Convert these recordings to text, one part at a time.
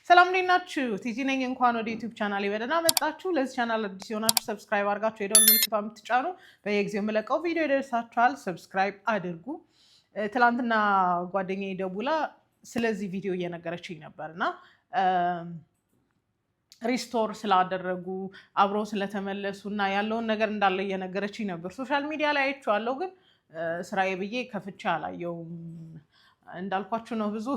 ሰላም እንዴናችሁ? ቲጂ ነኝ። እንኳን ወደ ዩቲዩብ ቻናሌ በደህና መጣችሁ። ለዚህ ቻናል አዲስ የሆናችሁ ሰብስክራይብ አድርጋችሁ የደወል ምልክቷን የምትጫኑ በየጊዜው የምለቀው ቪዲዮ ይደርሳችኋል። ሰብስክራይብ አድርጉ። ትላንትና ጓደኛዬ ደውላ ስለዚህ ቪዲዮ እየነገረችኝ ነበርና ሪስቶር ስላደረጉ አብረው ስለተመለሱ እና ያለውን ነገር እንዳለ እየነገረችኝ ነበር። ሶሻል ሚዲያ ላይ አይቼዋለሁ፣ ግን ስራዬ ብዬ ከፍቼ አላየውም። እንዳልኳችሁ ነው ብዙ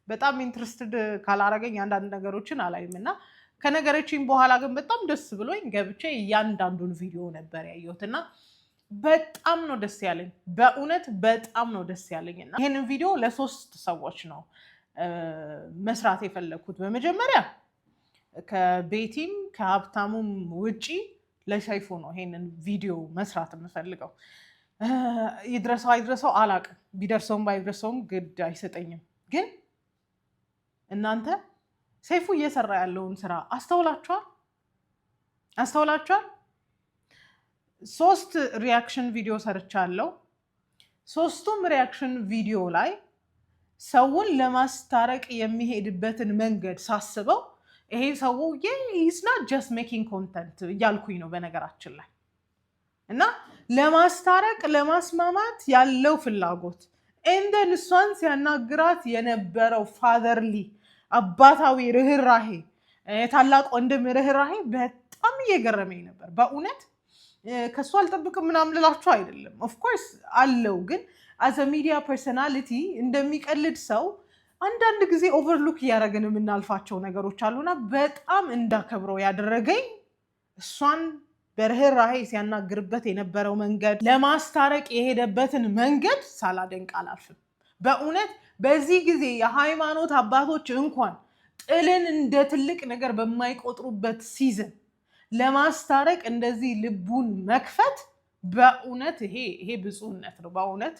በጣም ኢንትረስትድ ካላረገኝ አንዳንድ ነገሮችን አላይም እና ከነገረችኝ በኋላ ግን በጣም ደስ ብሎኝ ገብቼ እያንዳንዱን ቪዲዮ ነበር ያየሁት እና በጣም ነው ደስ ያለኝ። በእውነት በጣም ነው ደስ ያለኝ እና ይህንን ቪዲዮ ለሶስት ሰዎች ነው መስራት የፈለግኩት። በመጀመሪያ ከቤቲም ከሀብታሙም ውጪ ለሰይፉ ነው ይሄንን ቪዲዮ መስራት የምፈልገው። ይድረሰው አይድረሰው አላቅም፣ ቢደርሰውም ባይደርሰውም ግድ አይሰጠኝም። ግን እናንተ ሰይፉ እየሰራ ያለውን ስራ አስተውላችኋል? 3 ሪያክሽን ቪዲዮ ሰርቻለሁ። 3ቱም ሪያክሽን ቪዲዮ ላይ ሰውን ለማስታረቅ የሚሄድበትን መንገድ ሳስበው ይሄ ሰውዬ ኢዝ ናት ጀስት ሜኪንግ ኮንተንት እያልኩኝ ነው በነገራችን ላይ እና ለማስታረቅ ለማስማማት ያለው ፍላጎት እንደን እሷን ሲያናግራት የነበረው ፋዘርሊ አባታዊ ርህራሄ፣ የታላቅ ወንድም ርህራሄ በጣም እየገረመኝ ነበር። በእውነት ከሱ አልጠብቅም ምናምን ልላችሁ አይደለም፣ ኦፍኮርስ አለው። ግን አዘ ሚዲያ ፐርሰናሊቲ እንደሚቀልድ ሰው አንዳንድ ጊዜ ኦቨርሉክ እያደረግን የምናልፋቸው ነገሮች አሉና በጣም እንዳከብረው ያደረገኝ እሷን በርህራሄ ሲያናግርበት የነበረው መንገድ፣ ለማስታረቅ የሄደበትን መንገድ ሳላደንቅ አላልፍም። በእውነት በዚህ ጊዜ የሃይማኖት አባቶች እንኳን ጥልን እንደ ትልቅ ነገር በማይቆጥሩበት ሲዝን ለማስታረቅ እንደዚህ ልቡን መክፈት በእውነት ይሄ ብፁዕነት ነው። በእውነት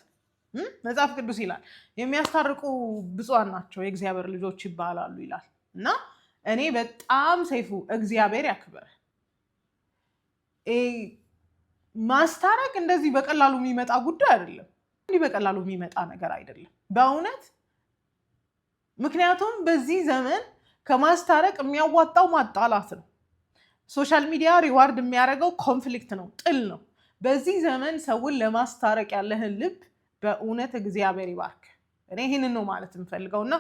መጽሐፍ ቅዱስ ይላል የሚያስታርቁ ብፁዓን ናቸው የእግዚአብሔር ልጆች ይባላሉ ይላል እና እኔ በጣም ሰይፉ እግዚአብሔር ያክብር። ማስታረቅ እንደዚህ በቀላሉ የሚመጣ ጉዳይ አይደለም። እንዲህ በቀላሉ የሚመጣ ነገር አይደለም በእውነት። ምክንያቱም በዚህ ዘመን ከማስታረቅ የሚያዋጣው ማጣላት ነው። ሶሻል ሚዲያ ሪዋርድ የሚያደርገው ኮንፍሊክት ነው፣ ጥል ነው። በዚህ ዘመን ሰውን ለማስታረቅ ያለህን ልብ በእውነት እግዚአብሔር ይባርክ። እኔ ይህንን ነው ማለት የምፈልገው እና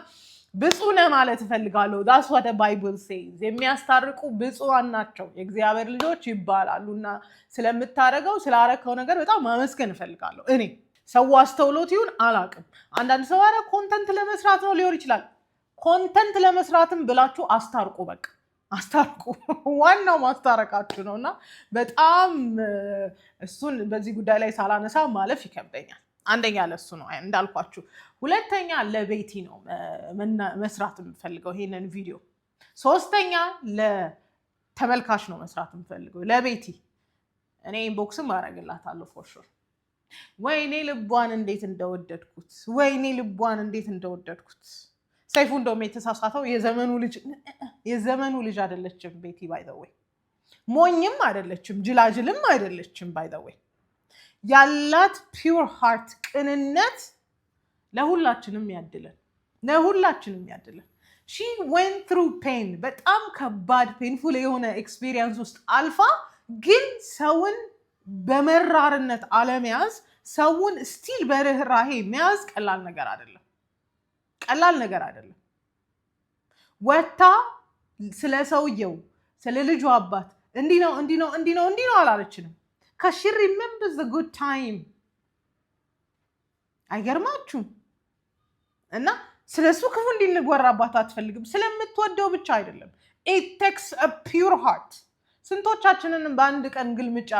ብፁዕ ነህ ማለት እፈልጋለሁ። ዳስ ዋት ባይብል ሴይዝ። የሚያስታርቁ ብፁዓን ናቸው የእግዚአብሔር ልጆች ይባላሉ እና ስለምታደርገው ስላረከው ነገር በጣም ማመስገን እፈልጋለሁ። እኔ ሰው አስተውሎት ይሁን አላቅም። አንዳንድ ሰው አረ ኮንተንት ለመስራት ነው ሊሆን ይችላል። ኮንተንት ለመስራትም ብላችሁ አስታርቁ፣ በቃ አስታርቁ። ዋናው ማስታረቃችሁ ነው እና በጣም እሱን በዚህ ጉዳይ ላይ ሳላነሳ ማለፍ ይከብደኛል። አንደኛ ለሱ ነው እንዳልኳችሁ። ሁለተኛ ለቤቲ ነው መስራት የምፈልገው ይሄንን ቪዲዮ። ሶስተኛ ለተመልካች ነው መስራት የምፈልገው፣ ለቤቲ። እኔ ኢንቦክስም አደርግላታለሁ ፎር ሹር። ወይኔ ልቧን እንዴት እንደወደድኩት፣ ወይኔ ልቧን እንዴት እንደወደድኩት። ሰይፉ እንደውም የተሳሳተው የዘመኑ ልጅ አይደለችም ቤቲ። ባይ ዘ ዌይ ሞኝም አይደለችም፣ ጅላጅልም አይደለችም። ባይ ዘ ዌይ ያላት ፒውር ሃርት ቅንነት ለሁላችንም ያድለን፣ ለሁላችንም ያድለን። ሺ ዌንት ትሩ ፔን፣ በጣም ከባድ ፔንፉል የሆነ ኤክስፒሪየንስ ውስጥ አልፋ ግን ሰውን በመራርነት አለመያዝ፣ ሰውን ስቲል በርህራሄ መያዝ ቀላል ነገር አይደለም፣ ቀላል ነገር አይደለም። ወታ ስለ ሰውየው ስለ ልጁ አባት እንዲህ ነው አላለችንም። Because she remembers the good time. አይገርማችሁም? እና ስለሱ ክፉ እንዲንወራባት አትፈልግም። ስለምትወደው ብቻ አይደለም። It takes a pure heart. ስንቶቻችንን በአንድ ቀን ግልምጫ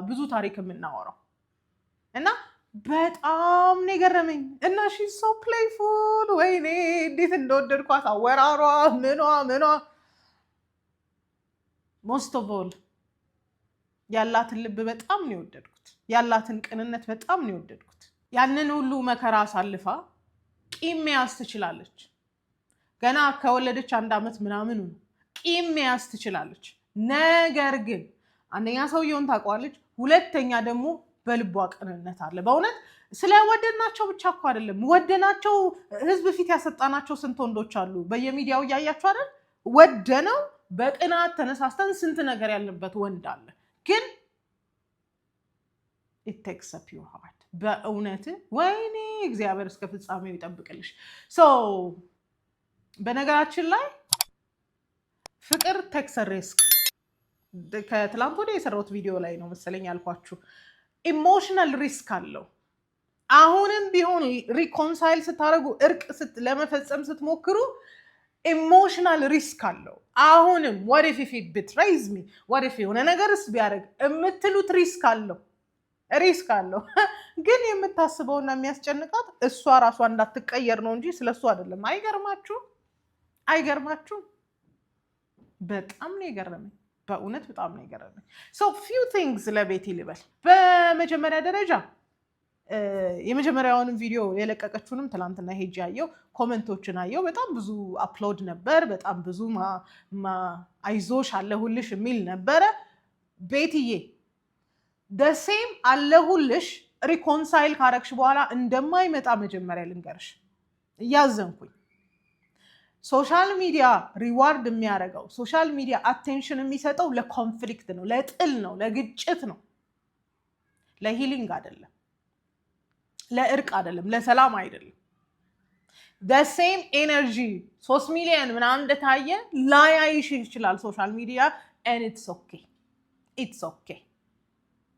ብዙ ታሪክ የምናወራው እና በጣም ነው የገረመኝ እና she's so playful። ወይኔ እንዴት እንደወደድኳት አወራሯ ምኗ most of all ያላትን ልብ በጣም ነው የወደድኩት። ያላትን ቅንነት በጣም ነው የወደድኩት። ያንን ሁሉ መከራ አሳልፋ ቂም መያዝ ትችላለች። ገና ከወለደች 1 ዓመት ምናምን ነው ቂም መያዝ ትችላለች። ነገር ግን አንደኛ ሰውየውን ታውቀዋለች፣ ሁለተኛ ደግሞ በልቧ ቅንነት አለ። በእውነት ስለወደድናቸው ብቻ እኮ አይደለም፣ ወደናቸው ህዝብ ፊት ያሰጣናቸው ስንት ወንዶች አሉ። በየሚዲያው እያያችሁ አይደል? ወደነው በቅናት ተነሳስተን ስንት ነገር ያለበት ወንድ አለ። ግን it takes up your heart በእውነት ወይኔ እግዚአብሔር እስከ ፍጻሜው ይጠብቅልሽ። በነገራችን ላይ ፍቅር takes a risk ከትላንት ወዲያ የሰራሁት ቪዲዮ ላይ ነው መሰለኝ ያልኳችሁ። ኢሞሽናል ሪስክ አለው። አሁንም ቢሆን ሪኮንሳይል ስታደርጉ እርቅ ለመፈጸም ስትሞክሩ ኢሞሽናል ሪስክ አለው። አሁንም what if he betrays me what if የሆነ ነገርስ ቢያደርግ የምትሉት ሪስክ አለው። ግን የምታስበውና የሚያስጨንቃት እሷ ራሷ እንዳትቀየር ነው እንጂ ስለሱ አይደለም። አይገርማችሁ? በጣም ነው የገረመኝ። በእውነት በጣም ነው የገረመኝ። few things ለቤቲ ልበል። በመጀመሪያ ደረጃ የመጀመሪያውን ቪዲዮ የለቀቀችውንም ትላንትና ሄጄ አየው፣ ኮሜንቶችን አየው። በጣም ብዙ አፕሎድ ነበር። በጣም ብዙ አይዞሽ አለሁልሽ የሚል ነበረ። ቤትዬ ደሴም አለሁልሽ ሪኮንሳይል ካረግሽ በኋላ እንደማይመጣ መጀመሪያ ልንገርሽ። እያዘንኩኝ ሶሻል ሚዲያ ሪዋርድ የሚያደርገው ሶሻል ሚዲያ አቴንሽን የሚሰጠው ለኮንፍሊክት ነው፣ ለጥል ነው፣ ለግጭት ነው፣ ለሂሊንግ አይደለም፣ ለእርቅ አይደለም፣ ለሰላም አይደለም። ደሴም ኤነርጂ 3 ሚሊዮን ምናምን እንደታየ ላያይሽ ይችላል ሶሻል ሚዲያ and it's okay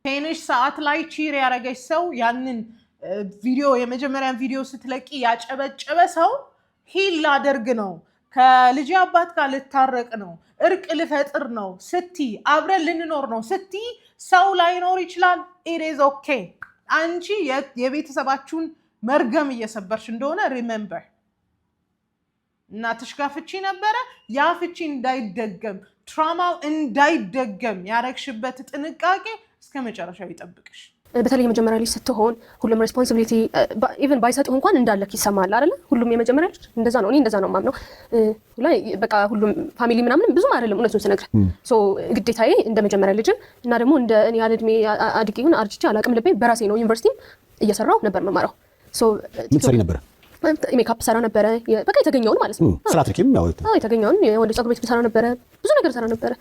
ፔንሽ ሰዓት ላይ ቺር ያደረገች ሰው ያንን ቪዲዮ የመጀመሪያን ቪዲዮ ስትለቂ ያጨበጨበ ሰው ሂል ላደርግ ነው፣ ከልጅ አባት ጋር ልታረቅ ነው፣ እርቅ ልፈጥር ነው ስቲ፣ አብረን ልንኖር ነው ስቲ ሰው ላይኖር ይችላል። it is okay። አንቺ የቤተሰባችሁን መርገም እየሰበርሽ እንደሆነ ሪሜምበር። እናትሽ ጋር ፍቺ ነበረ። ያ ፍቺ እንዳይደገም፣ ትራማው እንዳይደገም ያረግሽበት ጥንቃቄ እስከ መጨረሻው ይጠብቅሽ። በተለይ የመጀመሪያ ልጅ ስትሆን ሁሉም ሬስፖንሲቢሊቲ ኢቭን ባይሰጥህ እንኳን እንዳለክ ይሰማል አይደለ? ሁሉም የመጀመሪያ ልጅ እንደዛ ነው። እኔ እንደዛ ነው የማምነው። ላይ በቃ ሁሉም ፋሚሊ ምናምን ብዙም አይደለም እውነቱን ስነግርህ። ሶ ግዴታዬ እንደ መጀመሪያ ልጅ እና ደግሞ እንደ እኔ ያለ እድሜ አድጌ ይሁን አርጅቼ አላቅም ልቤ በራሴ ነው። ዩኒቨርሲቲም እየሰራሁ ነበር መማራው። ሶ ትሰሪ ነበር? ሜካፕ ሰራ ነበረ። በቃ የተገኘውን ማለት ነው። ስራ ትርኪም ያው የተገኘውን ወደ ፀጉር ቤት ሰራ ነበረ። ብዙ ነገር ሰራ ነበረ።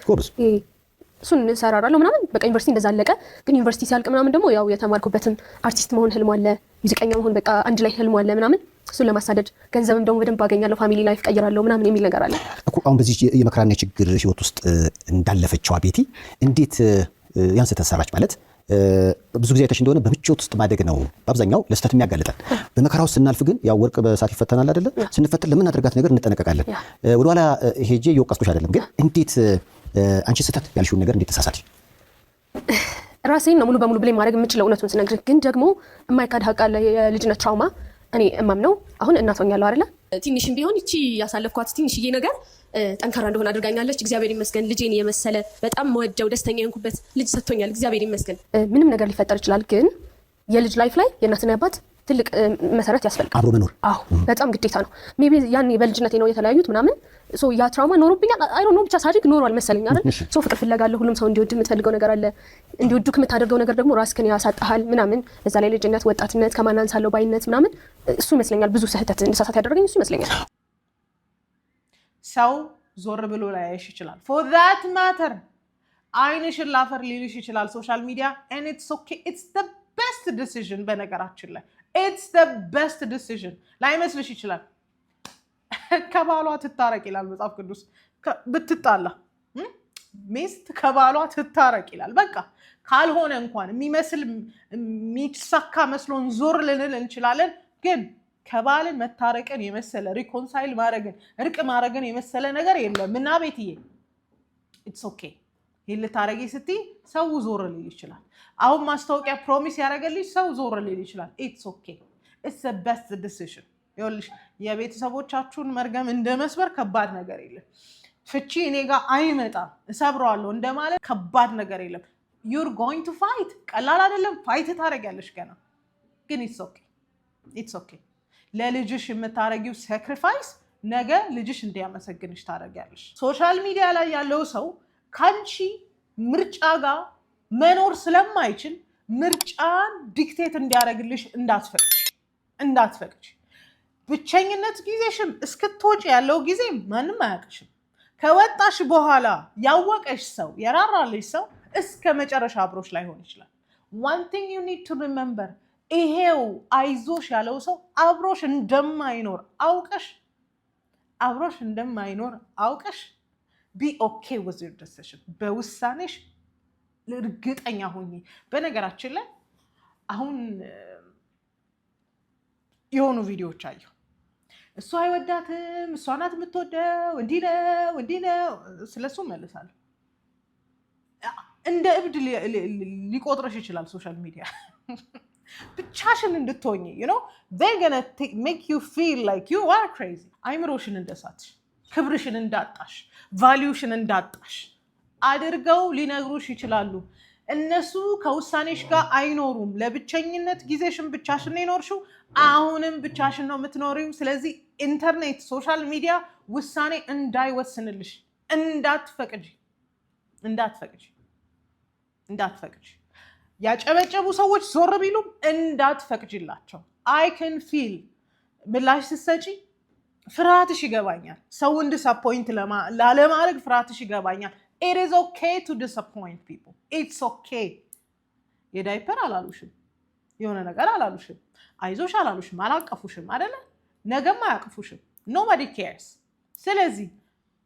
እሱን ሰራራለሁ ምናምን። በቃ ዩኒቨርሲቲ እንደዛ አለቀ። ግን ዩኒቨርሲቲ ሲያልቅ ምናምን ደግሞ ያው የተማርኩበትም አርቲስት መሆን ህልም አለ፣ ሙዚቀኛ መሆን በቃ አንድ ላይ ህልም አለ ምናምን። እሱን ለማሳደድ ገንዘብም ደግሞ በደንብ አገኛለሁ፣ ፋሚሊ ላይፍ ቀይራለሁ ምናምን የሚል ነገር አለ እኮ። አሁን በዚህ የመከራና የችግር ህይወት ውስጥ እንዳለፈችዋ ቤቲ እንዴት ያን ስተሰራች ማለት ብዙ ጊዜ አይተሽ እንደሆነ በምቾት ውስጥ ማደግ ነው በአብዛኛው ለስተት የሚያጋልጠን። በመከራ ውስጥ ስናልፍ ግን ያው ወርቅ በሳት ይፈተናል አይደለ? ስንፈተን ለምናደርጋት ነገር እንጠነቀቃለን። ወደኋላ ሄጄ እየወቀስኩሽ አይደለም፣ ግን እንዴት አንቺ ስተት ያልሽውን ነገር እንዴት ተሳሳትሽ? ራሴን ነው ሙሉ በሙሉ ብሌም ማድረግ የምችለው እውነቱን ስነግርህ። ግን ደግሞ የማይካድ ሀቅ አለ። የልጅነት ትራውማ እኔ እማምነው አሁን እናት ሆኛለሁ አይደለ? ትንሽም ቢሆን እቺ ያሳለፍኳት ትንሽዬ ነገር ጠንካራ እንደሆነ አድርጋኛለች። እግዚአብሔር ይመስገን። ልጄን የመሰለ በጣም መወደው ደስተኛ የሆንኩበት ልጅ ሰጥቶኛል። እግዚአብሔር ይመስገን። ምንም ነገር ሊፈጠር ይችላል፣ ግን የልጅ ላይፍ ላይ የእናትና የአባት ትልቅ መሰረት ያስፈልጋል። አብሮ መኖር አዎ በጣም ግዴታ ነው። ሜቢ ያኔ በልጅነቴ ነው የተለያዩት ምናምን። ሶ ያ ትራውማ ኖሮብኛል። አይ ዶንት ኖ ብቻ ሳድግ ኖሯል መሰለኝ አይደል? ሶ ፍቅር ፍለጋ አለ። ሁሉም ሰው እንዲወድ የምትፈልገው ነገር አለ። እንዲወዱክ የምታደርገው ነገር ደግሞ ራስህን ያሳጣሃል ምናምን። በዛ ላይ ልጅነት፣ ወጣትነት፣ ከማን አንሳለሁ ባይነት ምናምን እሱ ይመስለኛል ብዙ ስህተት እንድሳሳት ያደረገኝ እሱ ይመስለኛል። ሰው ዞር ብሎ ላያይሽ ይችላል። for that matter አይንሽን ላፈር ሊልሽ ይችላል ሶሻል ሚዲያ and it's okay. it's the best decision በነገራችን ላይ it's the best decision ላይመስልሽ ይችላል። ከባሏ ትታረቅ ይላል መጽሐፍ ቅዱስ። ብትጣላ ሚስት ከባሏ ትታረቅ ይላል። በቃ ካልሆነ እንኳን የሚመስል የሚሳካ መስሎን ዞር ልንል እንችላለን፣ ግን ከባል መታረቅን የመሰለ ሪኮንሳይል ማድረግን እርቅ ማድረግን የመሰለ ነገር የለም። እና ቤትዬ it's okay ይል ታረጊ ስትይ ሰው ዞር ሊል ይችላል። አሁን ማስታወቂያ ፕሮሚስ ያደረገልሽ ሰው ዞር ሊል ይችላል። it's okay it's the best decision። ይኸውልሽ የቤተሰቦቻችሁን መርገም እንደመስበር ከባድ ነገር የለም። ፍቺ እኔ ጋር አይመጣም እሰብረዋለሁ እንደማለት ከባድ ነገር የለም። you're going to fight ቀላል አይደለም። ፋይት ታረጊያለሽ ገና፣ ግን it's okay ለልጅሽ የምታረጊው ሳክሪፋይስ ነገ ልጅሽ እንዲያመሰግንሽ ታረጊያለሽ። ሶሻል ሚዲያ ላይ ያለው ሰው ካንቺ ምርጫ ጋር መኖር ስለማይችል ምርጫን ዲክቴት እንዲያደርግልሽ እንዳትፈቅጂ። ብቸኝነት ጊዜሽም እስክትወጪ ያለው ጊዜ ማንም አያውቅሽም። ከወጣሽ በኋላ ያወቀሽ ሰው የራራልሽ ሰው እስከ መጨረሻ አብሮሽ ላይሆን ይችላል። one thing you need to remember ይሄው አይዞሽ ያለው ሰው አብሮሽ እንደማይኖር አውቀሽ be okay with your decision በውሳኔሽ እርግጠኛ ሁኚ። በነገራችን ላይ አሁን የሆኑ ቪዲዮዎች አየሁ። እሷ አይወዳትም፣ እሷ ናት የምትወደው፣ እንዲህ ነው ስለሱ መልሳለሁ። እንደ እብድ ሊቆጥረሽ ይችላል ሶሻል ሚዲያ ብቻሽን እንድትሆኚ they're gonna make you feel like you are crazy። አይምሮሽን እንደሳትሽ፣ ክብርሽን እንዳጣሽ፣ ቫሊዩሽን እንዳጣሽ አድርገው ሊነግሩሽ ይችላሉ። እነሱ ከውሳኔሽ ጋር አይኖሩም። ለብቸኝነት ጊዜሽን ብቻሽን ይኖርሽው፣ አሁንም ብቻሽን ነው የምትኖሪው። ስለዚህ ኢንተርኔት፣ ሶሻል ሚዲያ ውሳኔ እንዳይወስንልሽ እንዳትፈቅጂ። ያጨበጨቡ ሰዎች ዞር ቢሉም እንዳትፈቅጂላቸው። አይ ካን ፊል ምላሽ ስትሰጪ ፍርሃትሽ ይገባኛል። ሰውን ዲስአፖይንት ላለማድረግ ፍርሃትሽ ይገባኛል። it is okay to disappoint people. it's okay። የዳይፐር አላሉሽም፣ የሆነ ነገር አላሉሽም፣ አይዞሽ አላሉሽም፣ አላቀፉሽም አይደለ? ነገም አያቅፉሽም። nobody cares። ስለዚህ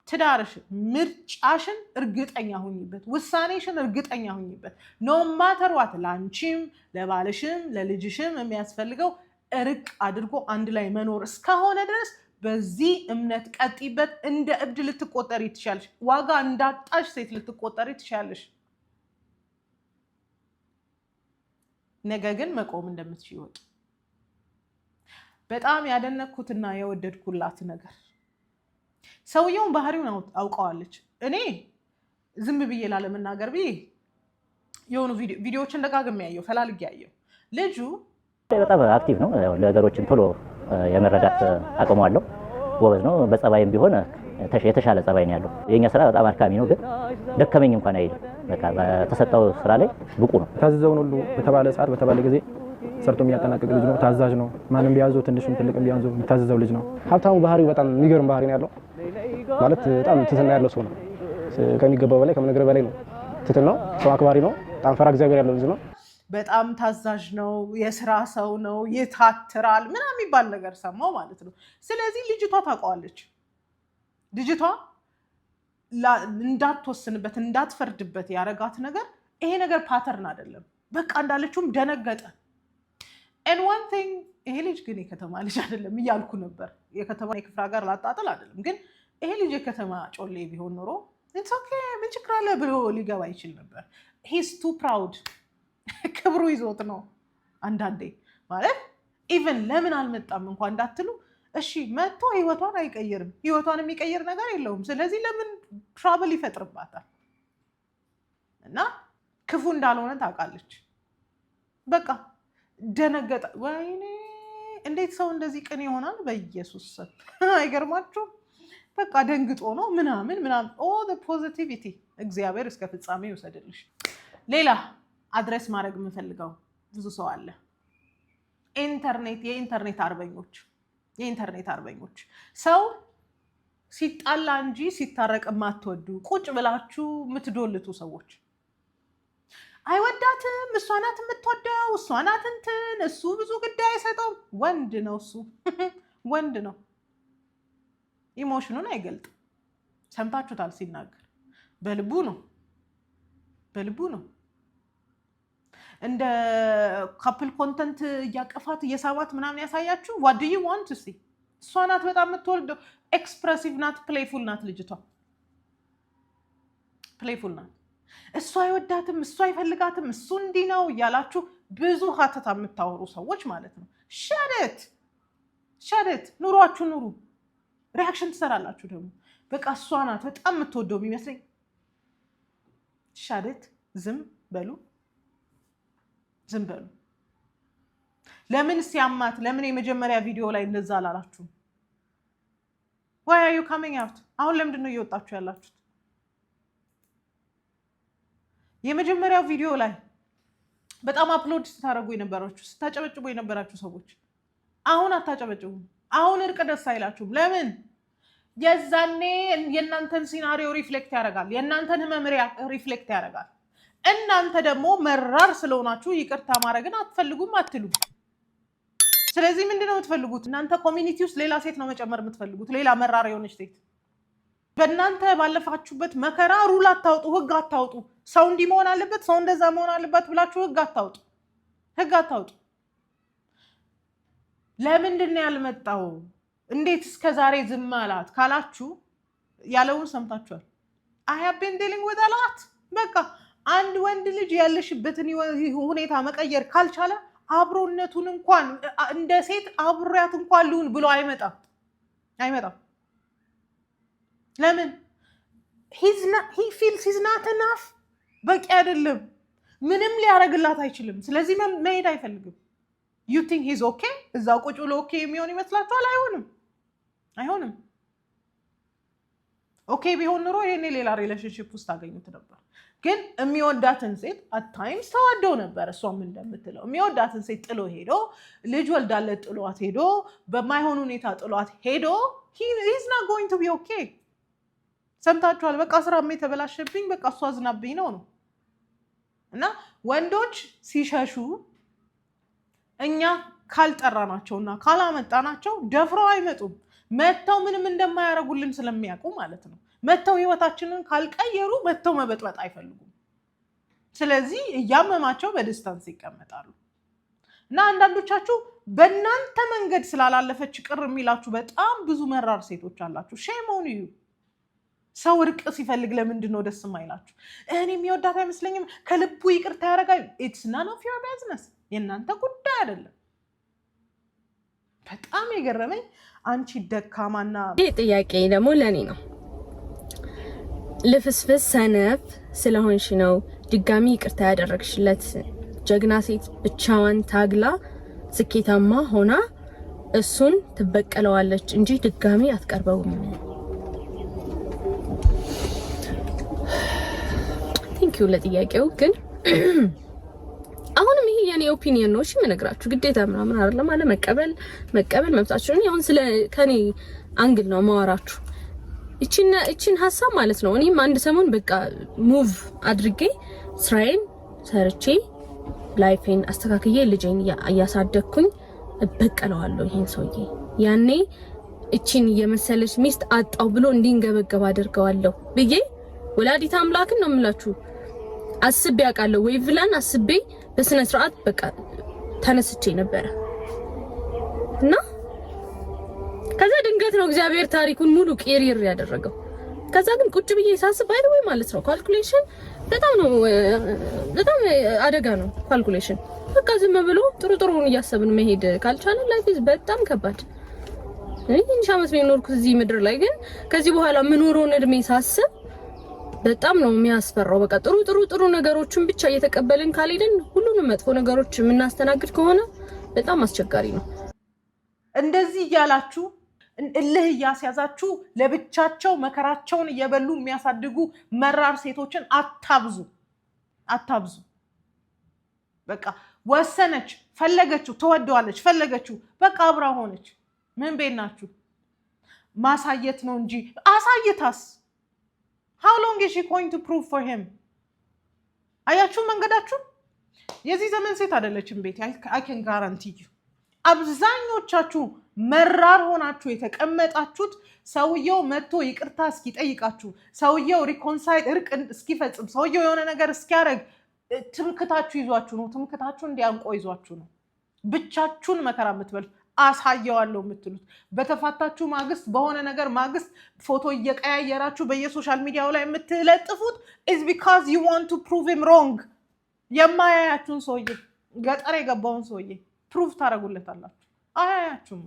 ትዳርሽን፣ ምርጫሽን እርግጠኛ ሁኚበት፣ ውሳኔሽን እርግጠኛ ሁኚበት። ኖ ማተር ዋት ለአንቺም ለባልሽም ለልጅሽም የሚያስፈልገው እርቅ አድርጎ አንድ ላይ መኖር እስከሆነ ድረስ በዚህ እምነት ቀጥይበት። እንደ እብድ ልትቆጠሪ ትችያለሽ። ዋጋ እንዳጣሽ ሴት ልትቆጠሪ ትችያለሽ። ነገ ግን መቆም እንደምትችይ ወቂ። በጣም ያደነኩትና የወደድኩላት ነገር ሰውየውን ባህሪውን አውቀዋለች። እኔ ዝም ብዬ ላለመናገር ብዬ የሆኑ ቪዲዮዎችን ደጋግሜ ያየው ፈላልጌ ያየው ልጁ በጣም አክቲቭ ነው። ነገሮችን ቶሎ የመረዳት አቅሙ አለው። ጎበዝ ነው። በጸባይም ቢሆን የተሻለ ጸባይ ነው ያለው። የኛ ስራ በጣም አድካሚ ነው፣ ግን ደከመኝ እንኳን አይልም። በቃ በተሰጠው ስራ ላይ ብቁ ነው። ታዘዘውን ሁሉ በተባለ ሰዓት በተባለ ጊዜ ሰርቶ የሚያጠናቅቅ ልጅ ነው። ታዛዥ ነው። ማንም ቢያዘው ትንሽም ትልቅም ቢያዘው የሚታዘዘው ልጅ ነው። ሀብታሙ ባህሪው በጣም የሚገርም ባህሪ ነው ያለው። ማለት በጣም ትህትና ያለው ሰው ነው። ከሚገባው በላይ ከምነግርህ በላይ ነው። ትህትናው፣ ሰው አክባሪ ነው። በጣም ፈራ እግዚአብሔር ያለው ልጅ ነው። በጣም ታዛዥ ነው። የስራ ሰው ነው። ይታትራል ምናምን የሚባል ነገር ሰማው ማለት ነው። ስለዚህ ልጅቷ ታውቀዋለች። ልጅቷ እንዳትወስንበት እንዳትፈርድበት ያረጋት ነገር ይሄ ነገር ፓተርን አይደለም። በቃ እንዳለችውም ደነገጠ። and one thing ይሄ ልጅ ግን የከተማ ልጅ አይደለም እያልኩ ነበር። የከተማ የክፍለ ሀገር ላጣጥል አይደለም፣ ግን ይሄ ልጅ የከተማ ጮሌ ቢሆን ኖሮ it's okay ምን ችግር አለ ብሎ ሊገባ ይችል ነበር። he's too proud ክብሩ ይዞት ነው። አንዳንዴ ማለት ኢቨን ለምን አልመጣም እንኳን እንዳትሉ፣ እሺ መጥቶ ህይወቷን አይቀይርም። ህይወቷን የሚቀይር ነገር የለውም። ስለዚህ ለምን ትራብል ይፈጥርባታል? እና ክፉ እንዳልሆነ ታውቃለች። በቃ ደነገጠ። ወይኔ እንዴት ሰው እንደዚህ ቅን ይሆናል? በኢየሱስ ስም አይገርማችሁም? በቃ ደንግጦ ነው ምናምን the positivity እግዚአብሔር እስከ ፍጻሜ ይውሰድልሽ። ሌላ አድሬስ ማድረግ የምፈልገው ብዙ ሰው አለ። የኢንተርኔት አርበኞች ሰው ሲጣላ እንጂ ሲታረቅ የማትወዱ ቁጭ ብላችሁ የምትዶልቱ ሰዎች፣ አይወዳትም፣ እሷ ናት የምትወደው፣ እሷ ናት እንትን፣ እሱ ብዙ ጉዳይ አይሰጠውም። ወንድ ነው እሱ ወንድ ነው። ኢሞሽኑን አይገልጥም። ሰምታችሁታል ሲናገር። በልቡ ነው። እንደ ካፕል ኮንተንት እያቀፋት እየሳባት ምናምን ያሳያችሁ። what do you want to see? እሷ ናት በጣም የምትወልደው። ኤክስፕሬሲቭ ናት፣ ፕሌይፉል ናት ልጅቷ። ፕሌይፉል ናት። እሱ አይወዳትም፣ እሱ አይፈልጋትም፣ እሱ እንዲህ ነው እያላችሁ ብዙ ሀተታ የምታወሩ ሰዎች ማለት ነው። ሸደት ኑሯችሁ ኑሩ። ሪያክሽን ትሰራላችሁ ደግሞ። በቃ እሷ ናት በጣም የምትወደው የሚመስለኝ። ሸደት ዝም በሉ። ለምን ሲያማት ለምን የመጀመሪያ ቪዲዮ ላይ እንደዛ አላላችሁም? why are you coming out? አሁን ለምንድን ነው እየወጣችሁ ያላችሁት? የመጀመሪያው ቪዲዮ ላይ በጣም አፕሎድ ስታደርጉ የነበራችሁ ስታጨበጭቡ የነበራችሁ ሰዎች አሁን አታጨበጭቡም። አሁን እርቅ ደስ አይላችሁም። ለምን? የዛኔ የእናንተን ሲናሪዮ ሪፍሌክት ያደርጋል፣ የእናንተን ህመም ሪፍሌክት ያደርጋል። እናንተ ደግሞ መራር ስለሆናችሁ ይቅርታ ማድረግን አትፈልጉም አትሉም። ስለዚህ ምንድን ነው የምትፈልጉት? እናንተ ኮሚኒቲ ውስጥ ሌላ ሴት ነው መጨመር የምትፈልጉት፣ ሌላ መራር የሆነች ሴት። በእናንተ ባለፋችሁበት መከራ ሩል አታውጡ፣ ህግ አታውጡ። ሰው እንዲህ መሆን አለበት፣ ሰው እንደዛ መሆን አለበት ብላችሁ ህግ አታውጡ፣ ህግ አታውጡ። ለምንድን ነው ያልመጣው? እንዴት እስከ ዛሬ ዝም አላት ካላችሁ ያለውን ሰምታችኋል። I have been dealing with a lot። በቃ አንድ ወንድ ልጅ ያለሽበትን ሁኔታ መቀየር ካልቻለ አብሮነቱን እንኳን እንደ ሴት አብሮያት እንኳን ልሁን ብሎ አይመጣም። ለምን? he feels he's not enough። በቂ አይደለም። ምንም ሊያደርግላት አይችልም። ስለዚህ መሄድ አይፈልግም። you think he's okay? እዛው ቁጭ ብሎ ኦኬ የሚሆን ይመስላችኋል? አይሆንም። ኦኬ ቢሆን ኑሮ ይሄኔ ሌላ ሪሌሽንሺፕ ውስጥ አገኙት ነበር። ግን የሚወዳትን ሴት አታይምስ ተዋደው ነበር። እሷም እንደምትለው የሚወዳትን ሴት ጥሎ ሄዶ ልጅ ወልዳለት ጥሏት ሄዶ በማይሆን ሁኔታ ጥሏት ሄዶ he's not going to be okay። ሰምታችኋል። በቃ ስራም የተበላሸብኝ በቃ እሷ አዝናብኝ ነው። እና ወንዶች ሲሸሹ እኛ ካልጠራናቸውና ካላመጣናቸው ደፍረው አይመጡም። መተው ምንም እንደማያደርጉልን ስለሚያውቁ ማለት ነው። መተው ህይወታችንን ካልቀየሩ መተው መበጥበጥ አይፈልጉም። ስለዚህ እያመማቸው በዲስታንስ ይቀመጣሉ። እና አንዳንዶቻችሁ በእናንተ መንገድ ስላላለፈች ቅር የሚላችሁ በጣም ብዙ መራር ሴቶች አላችሁ። ሼም ኦን ዩ። ሰው እርቅ ሲፈልግ ለምንድን ነው ደስ የማይላችሁ? እኔ የሚወዳት አይመስለኝም፣ ከልቡ ይቅርታ ያደርጋል። ኢትስ ናን ኦፍ ዮር ቢዝነስ፣ የእናንተ ጉዳይ አይደለም። በጣም የገረመኝ አንቺ ደካማና ይህ ጥያቄ ደግሞ ለእኔ ነው። ልፍስፍስ ሰነፍ ስለሆንሽ ነው ድጋሚ ይቅርታ ያደረግሽለት። ጀግና ሴት ብቻዋን ታግላ ስኬታማ ሆና እሱን ትበቀለዋለች እንጂ ድጋሚ አትቀርበውም። ቴንኪው ለጥያቄው። ግን አሁንም ይሄ የኔ ኦፒኒየን ነው። እሺ የምነግራችሁ ግዴታ ምናምን አይደለም። አለ መቀበል መብታችሁ ነው። አሁን ስለ ከኔ አንግል ነው ማወራችሁ። እቺን ሀሳብ ማለት ነው። እኔም አንድ ሰሞን በቃ ሙቭ አድርጌ ስራዬን ሰርቼ ላይፌን አስተካክዬ ልጄን እያሳደግኩኝ እበቀለዋለሁ ይሄን ሰውዬ። ያኔ እቺን የመሰለች ሚስት አጣው ብሎ እንዲንገበገብ አድርገዋለሁ ብዬ ወላዲት አምላክን ነው የምላችሁ አስቤ አውቃለሁ። ወይ ብላን አስቤ በስነ ስርዓት በቃ ተነስቼ ነበር እና ከዛ ድንገት ነው እግዚአብሔር ታሪኩን ሙሉ ቄሪር ያደረገው። ከዛ ግን ቁጭ ብዬ ሳስብ ባይ ወይ ማለት ነው ካልኩሌሽን በጣም አደጋ ነው ካልኩሌሽን። በቃ ዝም ብሎ ጥሩን እያሰብን መሄድ ካልቻለ ላይፍ በጣም ከባድ። እንጂ አመት ኖርኩት እዚህ ምድር ላይ ግን ከዚህ በኋላ ምኖረውን እድሜ ሳስብ በጣም ነው የሚያስፈራው። በቃ ጥሩ ነገሮችን ብቻ እየተቀበልን ካልሄድን ሁሉንም መጥፎ ነገሮች የምናስተናግድ ከሆነ በጣም አስቸጋሪ ነው። እንደዚህ እያላችሁ እልህ እያስያዛችሁ ለብቻቸው መከራቸውን እየበሉ የሚያሳድጉ መራር ሴቶችን አታብዙ። በቃ ወሰነች፣ ፈለገችው፣ ተወደዋለች፣ ፈለገችው፣ በቃ አብራ ሆነች። ምን ቤት ናችሁ? ማሳየት ነው እንጂ አሳይታስ how long is she going to prove for him? አያችሁ መንገዳችሁ። የዚህ ዘመን ሴት አይደለችም ቤት I can guarantee you። አብዛኞቻችሁ መራር ሆናችሁ የተቀመጣችሁት ሰውየው መጥቶ ይቅርታ እስኪጠይቃችሁ፣ ሰውየው ሪኮንሳይል እርቅ እስኪፈጽም፣ ሰውየው የሆነ ነገር እስኪያደርግ ትምክታችሁ ይዟችሁ ነው። ትምክታችሁ እንዲያንቆ ይዟችሁ ነው። ብቻችሁን መከራ የምትበሉት አሳየዋለሁ የምትሉት በተፋታችሁ ማግስት በሆነ ነገር ማግስት ፎቶ እየቀያየራችሁ በየሶሻል ሚዲያው ላይ የምትለጥፉት is because you want to prove him wrong። የማያያችሁን ሰውዬ ገጠር የገባውን ሰውዬ ፕሩቭ ታደርጉለታላችሁ። አያያችሁም።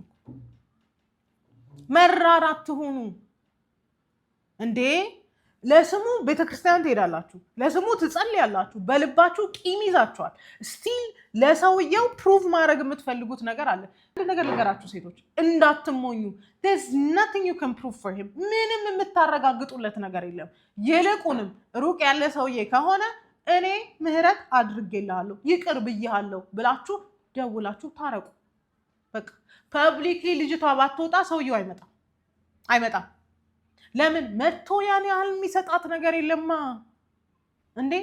መራር አትሁኑ እንዴ! ለስሙ ቤተክርስቲያን ትሄዳላችሁ፣ ለስሙ ትጸልያላችሁ፣ በልባችሁ ቂም ይዛችኋል። ስቲል ለሰውየው ፕሩቭ ማድረግ የምትፈልጉት ነገር አለ። አንድ ነገር ልንገራችሁ ሴቶች፣ እንዳትሞኙ። there's nothing you can prove for him። ምንም የምታረጋግጡለት ነገር የለም። ይልቁንም ሩቅ ያለ ሰውዬ ከሆነ እኔ ምህረት አድርጌልሃለሁ ይቅር ብያለሁ ብላችሁ ደውላችሁ ታረቁ። በቃ ፐብሊክሊ ልጅቷ ባትወጣ ሰውየው አይመጣም። ለምን መጥቶ ያን ያህል የሚሰጣት ነገር የለማ እንዴ።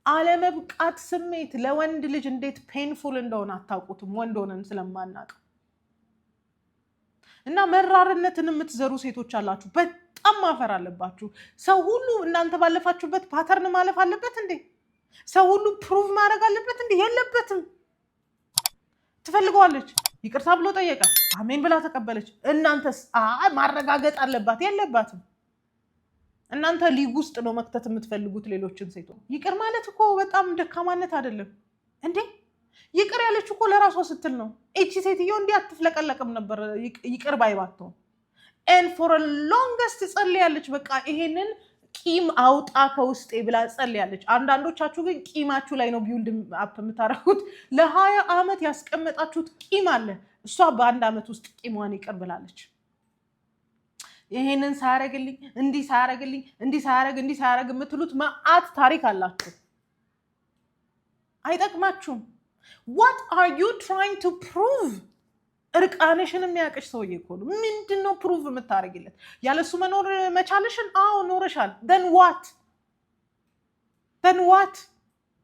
አለመብቃት ስሜት ለወንድ ልጅ እንዴት ፔንፉል እንደሆነ አታውቁትም፣ ወንድ ሆነን ስለማናውቅ። እና መራርነትን የምትዘሩ ሴቶች አላችሁ፣ በጣም ማፈር አለባችሁ። ሰው ሁሉ እናንተ ባለፋችሁበት ፓተርን ማለፍ አለበት እንዴ? ሰው ሁሉ ፕሩቭ ማድረግ አለበት እንዴ? የለበትም። ትፈልገዋለች፣ ይቅርታ ብሎ ጠየቀ፣ አሜን ብላ ተቀበለች። እናንተስ ማረጋገጥ አለባት? የለባትም። እናንተ ሊግ ውስጥ ነው መክተት የምትፈልጉት ሌሎችን ሴቶች። ይቅር ማለት እኮ በጣም ደካማነት አይደለም እንዴ? ይቅር ያለች እኮ ለራሷ ስትል ነው። እቺ ሴትዮ እንዲህ አትፍለቀለቅም ነበር ይቅር ባይባተው ኤን ፎር ሎንገስት ጸልያለች። በቃ ይሄንን ቂም አውጣ ከውስጤ ብላ ጸልያለች። አንዳንዶቻችሁ ግን ቂማችሁ ላይ ነው ቢውልድ አፕ የምታረጉት። ለ20 ዓመት ያስቀመጣችሁት ቂም አለ። እሷ በአንድ ዓመት ውስጥ ቂሟን ይቅር ብላለች። ይሄንን ሳያረግልኝ እንዲህ ሳያረግልኝ እንዲህ ሳያረግ የምትሉት መዓት ታሪክ አላችሁ። አይጠቅማችሁም። what are you trying to prove? እርቃንሽን የሚያውቅሽ ሰውዬ እኮ ነው። ምንድነው ፕሩቭ የምታደርጊለት? ያለሱ መኖር መቻልሽን ኖረሻል። then what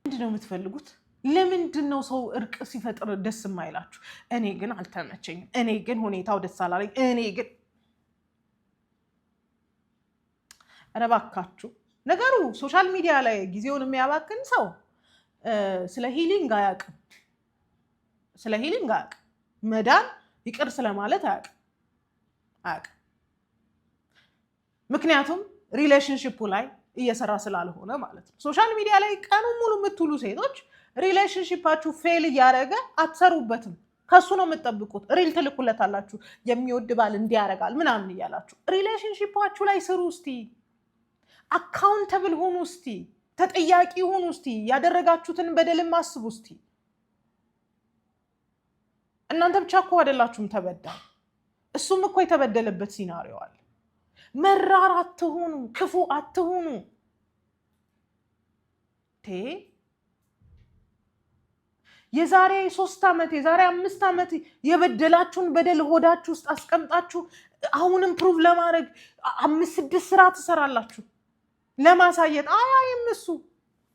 ምንድነው የምትፈልጉት? ለምንድነው ሰው እርቅ ሲፈጥር ደስ የማይላችሁ? እኔ ግን አልተመቸኝም፣ እኔ ግን ሁኔታው ደስ አላለኝ፣ እኔ ግን እባካችሁ። ነገሩ ሶሻል ሚዲያ ላይ ጊዜውን የሚያባክን ሰው ስለ ሂሊንግ አያውቅም። መዳን ይቅር ስለማለት አያውቅም። ምክንያቱም ሪሌሽንሽፑ ላይ እየሰራ ስላልሆነ ማለት ነው። ሶሻል ሚዲያ ላይ ቀኑን ሙሉ የምትውሉ ሴቶች ሪሌሽንሽፓችሁ ፌል እያደረገ አትሰሩበትም። ከሱ ነው የምትጠብቁት። ሪል ትልኩለታላችሁ፣ የሚወድ ባል እንዲያረጋል ምናምን እያላችሁ። ሪሌሽንሽፓችሁ ላይ ስሩ እስቲ፣ አካውንተብል ሁኑ እስቲ፣ ተጠያቂ ሁኑ እስቲ፣ ያደረጋችሁትን በደልም አስቡ እስቲ። እናንተ ብቻ እኮ አይደላችሁም ተበዳይ፣ እሱም እኮ የተበደለበት ሲናሪዮ አለ። መራር አትሁኑ፣ ክፉ አትሁኑ። የዛሬ 3 ዓመት የዛሬ 5 ዓመት የበደላችሁን በደል ሆዳችሁ ውስጥ አስቀምጣችሁ አሁንም ፕሩቭ ለማድረግ 5-6 ስራ ትሰራላችሁ ለማሳየት። አያይም እሱ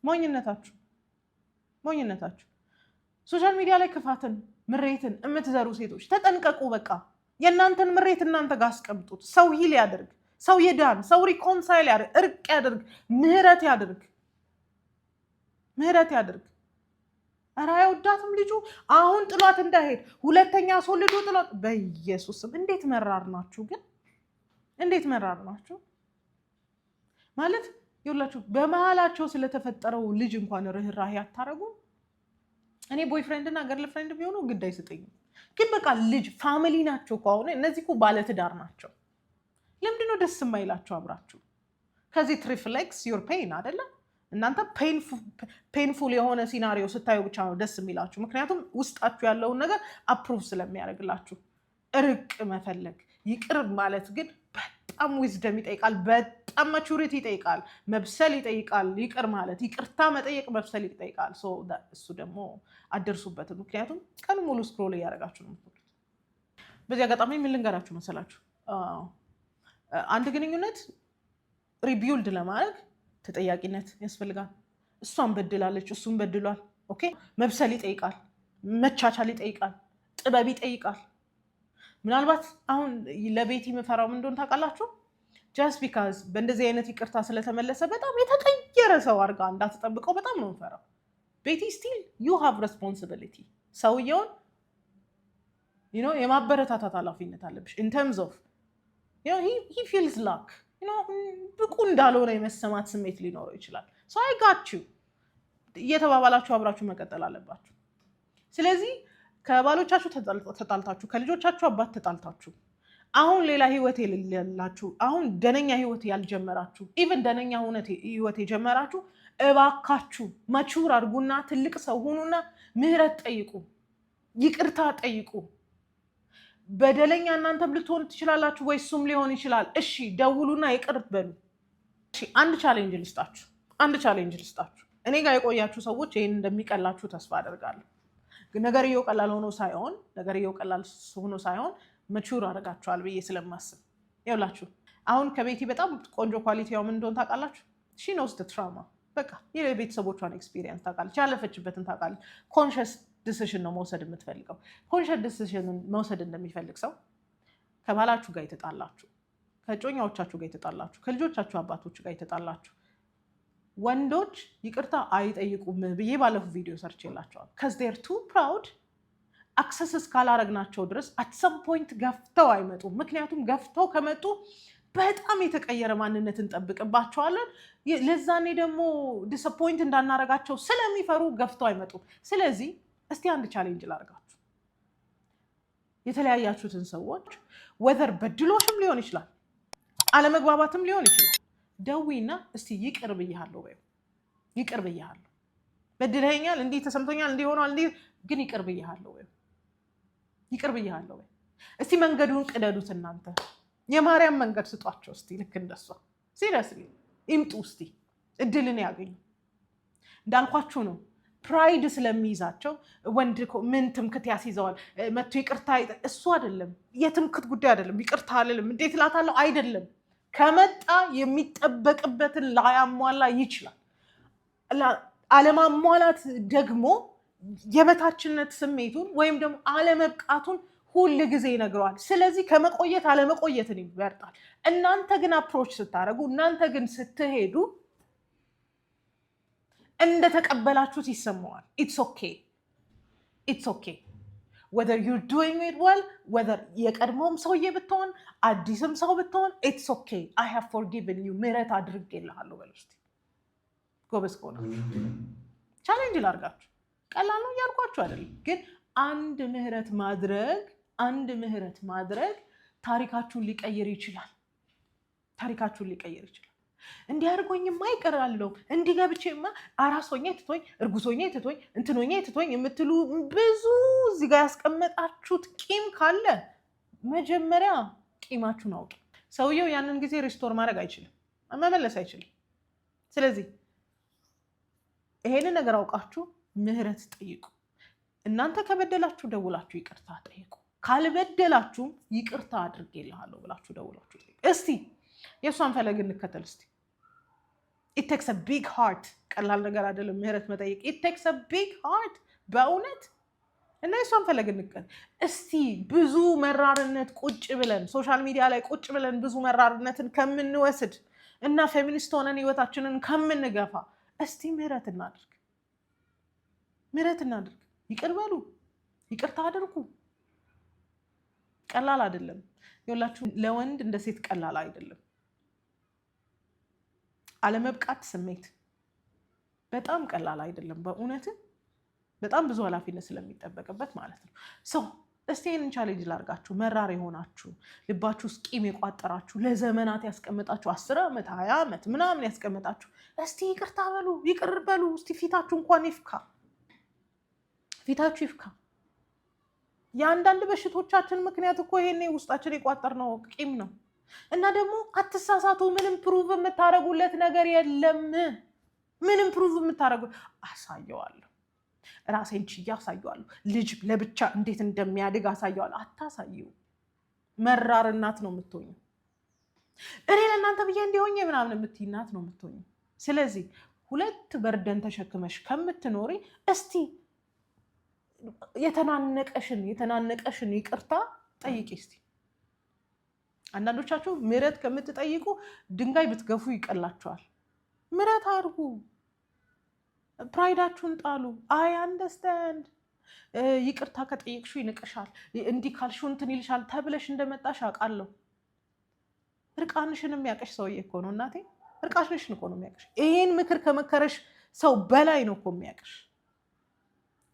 ሞኝነታችሁ። ሶሻል ሚዲያ ላይ ክፋትን ምሬትን የምትዘሩ ሴቶች ተጠንቀቁ። በቃ የእናንተን ምሬት እናንተ ጋር አስቀምጡት። ሰው ሂል ያድርግ፣ ሰው ይዳን፣ ሰው ሪኮንሳይል ያድርግ፣ እርቅ ያድርግ፣ ምህረት ያድርግ። ኧረ አይወዳትም ልጁ። አሁን ጥሏት እንዳይሄድ ሁለተኛ ሰው ልጁ ጥሏት። በኢየሱስም እንዴት መራር ናችሁ ግን! እንዴት መራር ናችሁ ማለት ይኸውላችሁ። በመሀላቸው ስለተፈጠረው ልጅ እንኳን ርህራሄ አታረጉ። እኔ ቦይፍሬንድ እና ገርል ፍሬንድ ቢሆኑ ግድ አይሰጠኝም። ግን በቃ ልጅ ፋሚሊ ናቸው እኮ። አሁን እነዚህ እኮ ባለትዳር ናቸው። ለምንድነው ደስ የማይላቸው አብራችሁ? ከዚህ ትሪፍሌክስ ዩር ፔን አይደለ? እናንተ ፔንፉል የሆነ ሲናሪዮ ስታዩ ብቻ ነው ደስ የሚላችሁ። ምክንያቱም ውስጣችሁ ያለውን ነገር አፕሩቭ ስለሚያደርግላችሁ። እርቅ መፈለግ ይቅር ማለት ግን በጣም ዊዝደም ይጠይቃል፣ በጣም ማቹሪቲ ይጠይቃል፣ መብሰል ይጠይቃል። ይቅር ማለት ይቅርታ መጠየቅ መብሰል ይጠይቃል። እሱ ደግሞ አደርሱበትም። ምክንያቱም ቀን ሙሉ ስክሮል እያደረጋችሁ ነው የምትሉት። በዚህ አጋጣሚ ምን ልንገራችሁ መሰላችሁ? አንድ ግንኙነት ሪቢውልድ ለማድረግ ተጠያቂነት ያስፈልጋል። እሷን በድላለች፣ እሱን በድሏል። ኦኬ፣ መብሰል ይጠይቃል፣ መቻቻል ይጠይቃል፣ ጥበብ ይጠይቃል። ምናልባት አሁን ለቤቲ የምፈራው ምን እንደሆነ ታውቃላችሁ? ጀስት ቢካዝ በእንደዚህ አይነት ይቅርታ ስለተመለሰ በጣም የተቀየረ ሰው አድርጋ እንዳትጠብቀው በጣም ነው የምፈራው። ቤቲ ስቲል ዩ ሃቭ ሬስፖንሲቢሊቲ። ሰውየውን የማበረታታት ኃላፊነት አለብሽ። ኢን ተርምስ ኦፍ ሂ ፊልስ ላክ ብቁ እንዳልሆነ የመሰማት ስሜት ሊኖረው ይችላል። አይ ጋት ዩ እየተባባላችሁ አብራችሁ መቀጠል አለባችሁ። ስለዚህ ከባሎቻችሁ ተጣልታችሁ፣ ከልጆቻችሁ አባት ተጣልታችሁ፣ አሁን ሌላ ህይወት የሌላችሁ፣ አሁን ደነኛ ህይወት ያልጀመራችሁ፣ ኢቨን ደነኛ ህይወት የጀመራችሁ፣ እባካችሁ ማቹር አድርጉና ትልቅ ሰው ሁኑና ምህረት ጠይቁ፣ ይቅርታ ጠይቁ። በደለኛ እናንተም ልትሆኑ ትችላላችሁ፣ ወይ እሱም ሊሆን ይችላል። እሺ ደውሉና ይቅር በሉ። እሺ አንድ ቻሌንጅ ልስጣችሁ። አንድ ቻሌንጅ ልስጣችሁ። እኔ ጋር የቆያችሁ ሰዎች ይህን እንደሚቀላችሁ ተስፋ አደርጋለሁ። ነገርየው ቀላል ሆኖ ሳይሆን መቹር አደርጋችኋል ብዬ ስለማስብ ይኸውላችሁ። አሁን ከቤቲ በጣም ቆንጆ ኳሊቲው ምን እንደሆነ ታውቃላችሁ? ሺ ኖውስ ዘ ትራውማ። በቃ የቤተሰቦቿን ኤክስፒሪየንስ ታውቃለች፣ ያለፈችበትን ታውቃለች። ኮንሽስ ዲሲሽን ነው መውሰድ የምትፈልገው። ኮንሽስ ዲሲሽን መውሰድ እንደሚፈልግ ሰው ከባላችሁ ጋር የተጣላችሁ፣ ከጮኛዎቻችሁ ጋር የተጣላችሁ፣ ከልጆቻችሁ አባቶች ጋር የተጣላችሁ ወንዶች ይቅርታ አይጠይቁም ብዬ ባለፉ ቪዲዮ ሰርች የላቸዋል። ከዚ ዴር ቱ ፕራውድ አክሰስ እስካላረግናቸው ድረስ አት ሰም ፖይንት ገፍተው አይመጡም። ምክንያቱም ገፍተው ከመጡ በጣም የተቀየረ ማንነት እንጠብቅባቸዋለን። ለዛኔ ደግሞ ዲስአፖይንት እንዳናረጋቸው ስለሚፈሩ ገፍተው አይመጡም። ስለዚህ እስቲ አንድ ቻሌንጅ ላርጋችሁ። የተለያያችሁትን ሰዎች ወዘር በድሎሽም ሊሆን ይችላል፣ አለመግባባትም ሊሆን ይችላል። ደዊና እስቲ ይቅር ብያለሁ በይው። ይቅር ብያለሁ፣ በድለኸኛል፣ እንዲህ ተሰምቶኛል፣ እንዲህ ሆኗል፣ እንዲህ ግን ይቅር ብያለሁ በይው። ይቅር ብያለሁ በይው። እስቲ መንገዱን ቅደዱት እናንተ። የማርያም መንገድ ስጧቸው እስቲ። ልክ እንደሷ ሲሪየስሊ ይምጡ እስቲ፣ እድልን ያገኙ። እንዳልኳችሁ ነው፣ ፕራይድ ስለሚይዛቸው ወንድ ምን ትምክት ያስይዘዋል መጥቶ ይቅርታ። እሱ አይደለም የትምክት ጉዳይ አይደለም። ይቅርታ አልልም እንዴት እላታለሁ አይደለም። ከመጣ የሚጠበቅበትን ላያሟላ ይችላል። አለማሟላት ደግሞ የበታችነት ስሜቱን ወይም ደግሞ አለመብቃቱን ሁል ጊዜ ይነግረዋል። ስለዚህ ከመቆየት አለመቆየትን ይመርጣል። እናንተ ግን አፕሮች ስታደርጉ፣ እናንተ ግን ስትሄዱ እንደተቀበላችሁት ይሰማዋል። ኢትስ ኦኬ ኢትስ ኦኬ whether you're doing it well, whether የቀድሞም ሰውዬ ብትሆን አዲስም ሰው ብትሆን it's okay, I have forgiven you, ምህረት አድርጌልሃለሁ በሉ እስቲ። ጎበዝ ከሆነ ቻሌንጅ ላርጋችሁ። ቀላል ነው እያልኳችሁ አይደለም፣ ግን አንድ ምህረት ማድረግ ታሪካችሁን ሊቀይር ይችላል። ታሪካችሁን ሊቀይር ይችላል። እንዲህ አድርጎኝማ ይቀራለሁ፣ እንዲህ ገብቼማ አራስ ሆኜ ትቶኝ፣ እርጉዝ ሆኜ ትቶኝ፣ እንትን ሆኜ ትቶኝ የምትሉ ብዙ እዚህ ጋር ያስቀመጣችሁት ቂም ካለ መጀመሪያ ቂማችሁን አውጡ። ሰውየው ያንን ጊዜ ሪስቶር ማድረግ አይችልም፣ መመለስ አይችልም። ስለዚህ ይሄንን ነገር አውቃችሁ ምህረት ጠይቁ። እናንተ ከበደላችሁ ደውላችሁ ይቅርታ ጠይቁ። ካልበደላችሁም ይቅርታ አድርጌልሃለሁ ብላችሁ ደውላችሁ ጠይቁ። እስቲ የእሷን ፈለግ እንከተል እስቲ። it takes a big heart። ቀላል ነገር አይደለም ምህረት መጠየቅ። it takes a big heart በእውነት። እና የእሷን ፈለግ እንከተል እስቲ። ብዙ መራርነት ቁጭ ብለን ሶሻል ሚዲያ ላይ ቁጭ ብለን ብዙ መራርነትን ከምንወስድ እና ፌሚኒስት ሆነን ህይወታችንን ከምንገፋ እስቲ ምህረት እናድርግ። ይቅር በሉ፣ ይቅርታ አድርጉ። ቀላል አይደለም ይኸውላችሁ። ለወንድ እንደ ሴት ቀላል አይደለም። አለመብቃት ስሜት በጣም ቀላል አይደለም። በእውነት በጣም ብዙ ኃላፊነት ስለሚጠበቅበት ማለት ነው። እስቲ ይህንን ቻሌንጅ ላርጋችሁ። መራር የሆናችሁ ልባችሁ ውስጥ ቂም የቋጠራችሁ ለዘመናት ያስቀመጣችሁ 10 ዓመት 20 ዓመት ምናምን ያስቀመጣችሁ እስቲ ይቅርታ በሉ፣ ይቅር በሉ እስቲ። ፊታችሁ እንኳን ይፍካ፣ ፊታችሁ ይፍካ። የአንዳንድ በሽቶቻችን ምክንያት እኮ ይሄኔ ውስጣችን የቋጠርነው ቂም ነው። እና ደግሞ አትሳሳቱ። ምንም ፕሩቭ የምታደርጉለት ነገር የለም። ምንም ፕሩቭ የምታደርጉ አሳየዋለሁ፣ ራሴን ችዬ አሳየዋለሁ፣ ልጅ ለብቻ እንዴት እንደሚያድግ አሳየዋለሁ። አታሳየው። መራር እናት ነው የምትሆኙ። እኔ ለእናንተ ብዬ እንዲሆኝ ምናምን የምትይ እናት ነው የምትሆኙ። ስለዚህ 2 በርደን ተሸክመሽ ከምትኖሪ እስቲ የተናነቀሽን ይቅርታ ጠይቂ እስቲ። አንዳንዶቻችሁ ምህረት ከምትጠይቁ ድንጋይ ብትገፉ ይቀላችኋል። ምህረት አድርጉ፣ ፕራይዳችሁን ጣሉ። አይ አንደርስታንድ፣ ይቅርታ ከጠየቅሽው ይንቅሻል፣ እንዲህ ካልሽው እንትን ይልሻል ተብለሽ እንደመጣሽ አውቃለሁ። እርቃንሽን የሚያቀሽ ሰውዬ እኮ ነው እናቴ፣ እርቃንሽን እኮ ነው የሚያቀሽ። ይሄን ምክር ከመከረሽ ሰው በላይ ነው እኮ የሚያቀሽ።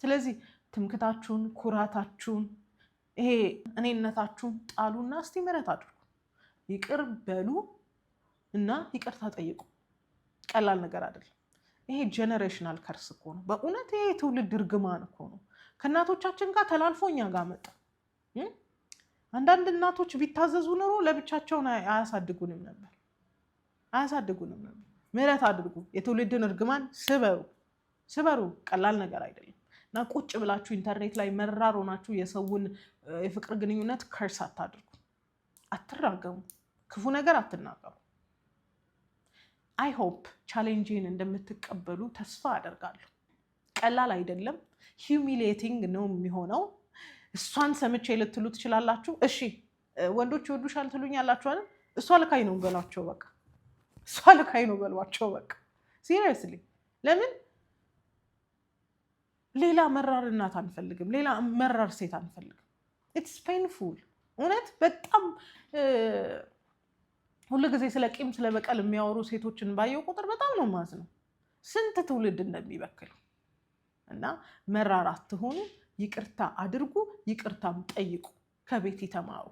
ስለዚህ ትምክታችሁን፣ ኩራታችሁን፣ ይሄ እኔነታችሁን ጣሉና እስቲ ምህረት አድርጉ፣ ይቅር በሉ እና ይቅርታ ጠይቁ። ቀላል ነገር አይደለም። ይሄ ጀነሬሽናል ከርስ እኮ ነው በእውነት። ይሄ ትውልድ እርግማን እኮ ነው። ከእናቶቻችን ጋር ተላልፎ እኛ ጋር መጣ። አንዳንድ እናቶች ቢታዘዙ ኖሮ ለብቻቸውን አያሳድጉንም ነበር። ምህረት አድርጉ። የትውልድን እርግማን ስበሩ። ቀላል ነገር አይደለም እና ቁጭ ብላችሁ ኢንተርኔት ላይ መራር ሆናችሁ የሰውን የፍቅር ግንኙነት ከርስ አታድርጉ፣ አትራገሙ፣ ክፉ ነገር አትናገሩ። አይ ሆፕ ቻሌንጅን እንደምትቀበሉ ተስፋ አደርጋለሁ። ቀላል አይደለም፣ ሂዩሚሌቲንግ ነው የሚሆነው። እሷን ሰምቼ ልትሉ ትችላላችሁ። እሺ ወንዶች ይወዱሻል ትሉኛላችሁ አይደል? እሷ ልካይ ነው በሏቸው በቃ። እሷ ልካይ ነው በሏቸው በቃ። ሲሪየስሊ ለምን ሌላ መራር እናት አንፈልግም፣ ሌላ መራር ሴት አንፈልግም። ኢትስ ፔንፉል እውነት በጣም ሁሉ ጊዜ ስለ ቂም ስለ በቀል የሚያወሩ ሴቶችን ባየው ቁጥር በጣም ነው ማዝነው። ስንት ትውልድ እንደሚበክሉ እና መራር አትሆኑ፣ ይቅርታ አድርጉ፣ ይቅርታም ጠይቁ፣ ከቤት ተማሩ።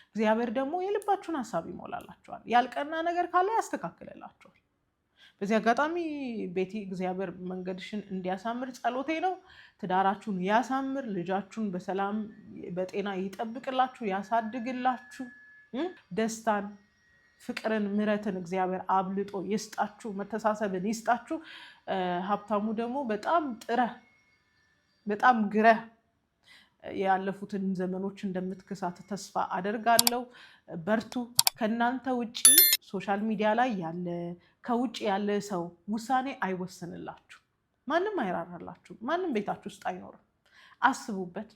እግዚአብሔር ደግሞ የልባችሁን ሀሳብ ይሞላላችኋል። ያልቀና ነገር ካለ ያስተካክልላችኋል። በዚህ አጋጣሚ ቤቲ እግዚአብሔር መንገድሽን እንዲያሳምር ጸሎቴ ነው። ትዳራችሁን ያሳምር፣ ልጃችሁን በሰላም በጤና ይጠብቅላችሁ፣ ያሳድግላችሁ። ደስታን፣ ፍቅርን፣ ምሕረትን እግዚአብሔር አብልጦ ይስጣችሁ፣ መተሳሰብን ይስጣችሁ። ሀብታሙ ደግሞ በጣም ግረህ ያለፉትን ዘመኖች እንደምትክሳት ተስፋ አደርጋለሁ። በርቱ። ከእናንተ ውጪ ሶሻል ሚዲያ ላይ ያለ ከውጭ ያለ ሰው ውሳኔ አይወስንላችሁ። ማንም አይራራላችሁ። ማንም ቤታችሁ ውስጥ አይኖርም። አስቡበት።